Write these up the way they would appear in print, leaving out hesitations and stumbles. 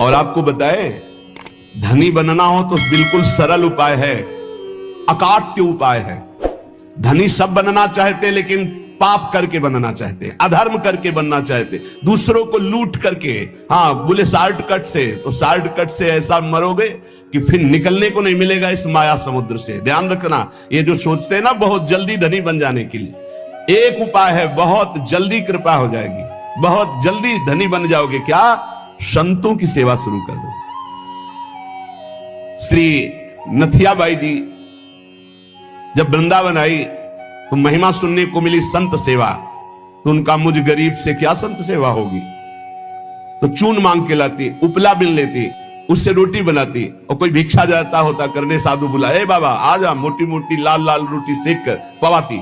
और आपको बताए, धनी बनना हो तो बिल्कुल सरल उपाय है, अकाट्य उपाय है। धनी सब बनना चाहते, लेकिन पाप करके बनना चाहते, अधर्म करके बनना चाहते, दूसरों को लूट करके। हाँ, बोले शॉर्टकट से, तो शॉर्टकट से ऐसा मरोगे कि फिर निकलने को नहीं मिलेगा इस माया समुद्र से। ध्यान रखना, ये जो सोचते हैं ना बहुत जल्दी धनी बन जाने के लिए, एक उपाय है, बहुत जल्दी कृपा हो जाएगी, बहुत जल्दी धनी बन जाओगे। क्या? संतों की सेवा शुरू कर दो। श्री नथियाबाई जी जब वृंदावन आई तो महिमा सुनने को मिली संत सेवा, तो उनका मुझ गरीब से क्या संत सेवा होगी। तो चून मांग के लाती, उपला बिन लेती, उससे रोटी बनाती, और कोई भिक्षा जाता होता करने, साधु बुला, ए बाबा आ जा, मोटी मोटी लाल लाल रोटी सेक कर पवाती।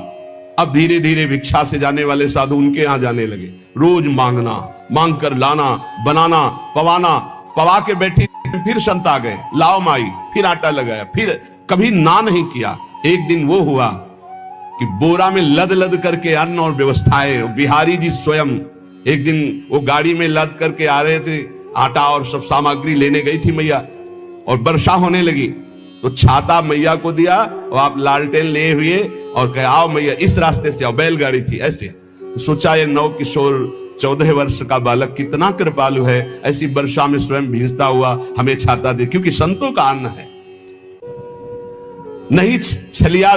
अब धीरे धीरे भिक्षा से जाने वाले साधु उनके यहां जाने लगे, रोज मांगना, मांग कर लाना, बनाना, पवाना, पवा के बैठी, फिर संत आ गए, लाओ माई, फिर आटा लगाया, फिर कभी ना नहीं किया। एक दिन वो हुआ कि बोरा में लद लद करके अन्न और व्यवस्थाएं, बिहारी जी स्वयं एक दिन वो गाड़ी में लद करके आ रहे थे, आटा और सब सामग्री लेने गई थी मैया, और वर्षा होने लगी, तो छाता मैया को दिया और आप लालटेन ले हुए और कहे आओ मैया इस रास्ते से आओ, बैलगाड़ी थी ऐसे। तो सोचा ये नव किशोर 14 वर्ष का बालक कितना कृपालु है, ऐसी वर्षा में स्वयं भींजता हुआ हमें छाता दे, क्योंकि संतों का अन्न है। नहीं छलिया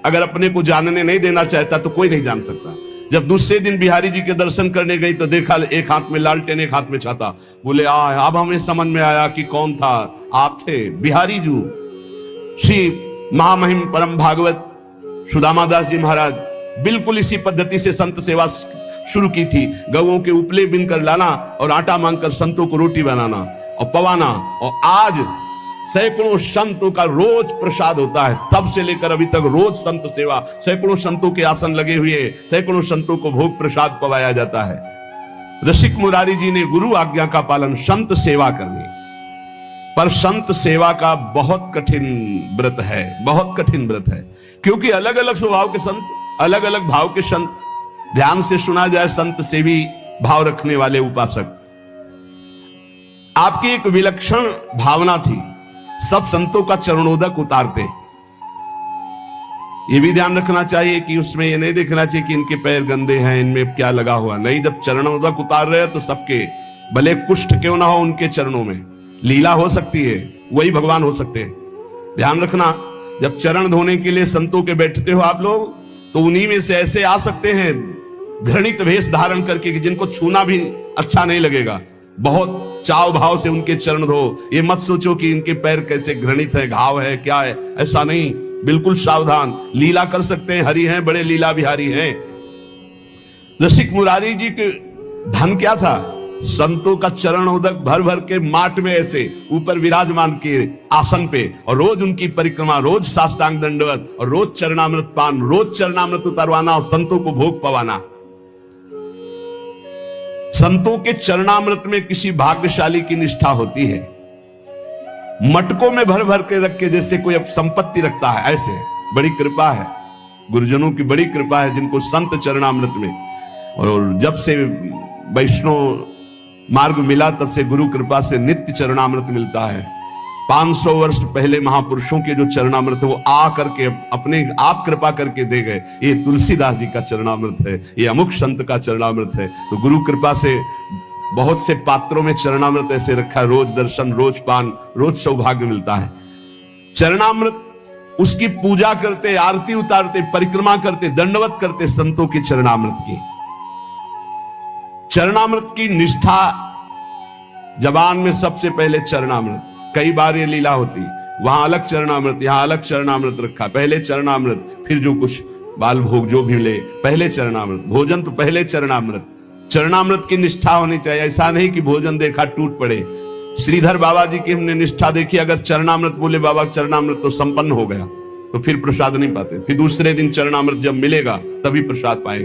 अगर अपने को जानने नहीं देना चाहता तो कोई नहीं जान सकता। जब दूसरे दिन बिहारी जी के दर्शन करने गई तो देखा एक हाथ में लालटेन, एक हाथ में छाता। बोले अब हमें समझ में आया कि कौन था, आप थे बिहारी जी। श्री महामहिम परम भागवत सुदामा दास जी महाराज बिल्कुल इसी पद्धति से संत सेवा शुरू की थी। गौओं के उपले बिनकर लाना और आटा मांगकर संतों को रोटी बनाना और पवाना, और आज सैकड़ों संतों का रोज प्रसाद होता है। तब से लेकर अभी तक रोज संत सेवा, सैकड़ों संतों के आसन लगे हुए, सैकड़ों संतों को भोग प्रसाद पवाया जाता है। रसिक मुरारी जी ने गुरु आज्ञा का पालन, संत सेवा करनी, पर संत सेवा का बहुत कठिन व्रत है, बहुत कठिन व्रत है, क्योंकि अलग अलग स्वभाव के संत, अलग अलग भाव के संत। ध्यान से सुना जाए, संत सेवी भाव रखने वाले उपासक, आपकी एक विलक्षण भावना थी, सब संतों का चरणोदक उतारते। ये भी ध्यान रखना चाहिए कि उसमें ये नहीं देखना चाहिए कि इनके पैर गंदे हैं, इनमें क्या लगा हुआ, नहीं, जब चरणोदक उतार रहे हैं तो सबके, भले कुष्ठ क्यों ना हो उनके चरणों में, लीला हो सकती है, वही भगवान हो सकते हैं। ध्यान रखना, जब चरण धोने के लिए संतों के बैठते हो आप लोग, तो उन्हीं में से ऐसे आ सकते हैं घृणित वेश धारण करके कि जिनको छूना भी अच्छा नहीं लगेगा। बहुत चाव भाव से उनके चरण धो, ये मत सोचो कि इनके पैर कैसे घृणित है, घाव है, क्या है, ऐसा नहीं, बिल्कुल सावधान। लीला कर सकते हैं, हरि हैं, बड़े लीला बिहारी हैं। रसिक मुरारी जी के धन क्या था? संतों का चरण उदक भर भर के माट में ऐसे ऊपर विराजमान किए आसन पे, और रोज उनकी परिक्रमा, रोज साष्टांग दंडवत, और रोज चरणामृत पान, रोज चरणामृत उतारवाना और संतों को भोग पवाना। संतों के चरणामृत में किसी भाग्यशाली की निष्ठा होती है। मटकों में भर भर के रख के जैसे कोई अब संपत्ति रखता है, ऐसे बड़ी कृपा है, गुरुजनों की बड़ी कृपा है जिनको संत चरणामृत में। और जब से वैष्णव मार्ग मिला तब से गुरु कृपा से नित्य चरणामृत मिलता है। 500 वर्ष पहले महापुरुषों के जो चरणामृत वो आ करके अपने आप कृपा करके दे गए। ये तुलसीदास जी का चरणामृत है, ये अमुक संत का चरणामृत है। तो गुरु कृपा से बहुत से पात्रों में चरणामृत ऐसे रखा, रोज दर्शन, रोज पान, रोज सौभाग्य मिलता है। चरणामृत, उसकी पूजा करते, आरती उतारते, परिक्रमा करते, दंडवत करते संतों की चरणामृत की। चरणामृत की निष्ठा, जबान में सबसे पहले चरणामृत। कई बार ये लीला होती, वहां अलग चरणामृत, यहां अलग चरणामृत रखा, पहले चरणामृत, फिर जो कुछ बाल भोग जो भी ले, पहले चरणामृत, भोजन तो पहले चरणामृत। चरणामृत की निष्ठा होनी चाहिए, ऐसा नहीं कि भोजन देखा टूट पड़े। श्रीधर बाबा जी की हमने निष्ठा देखी, अगर चरणामृत बोले बाबा चरणामृत तो संपन्न हो गया, तो फिर प्रसाद नहीं पाते, फिर दूसरे दिन चरणामृत जब मिलेगा तभी प्रसाद पाएंगे।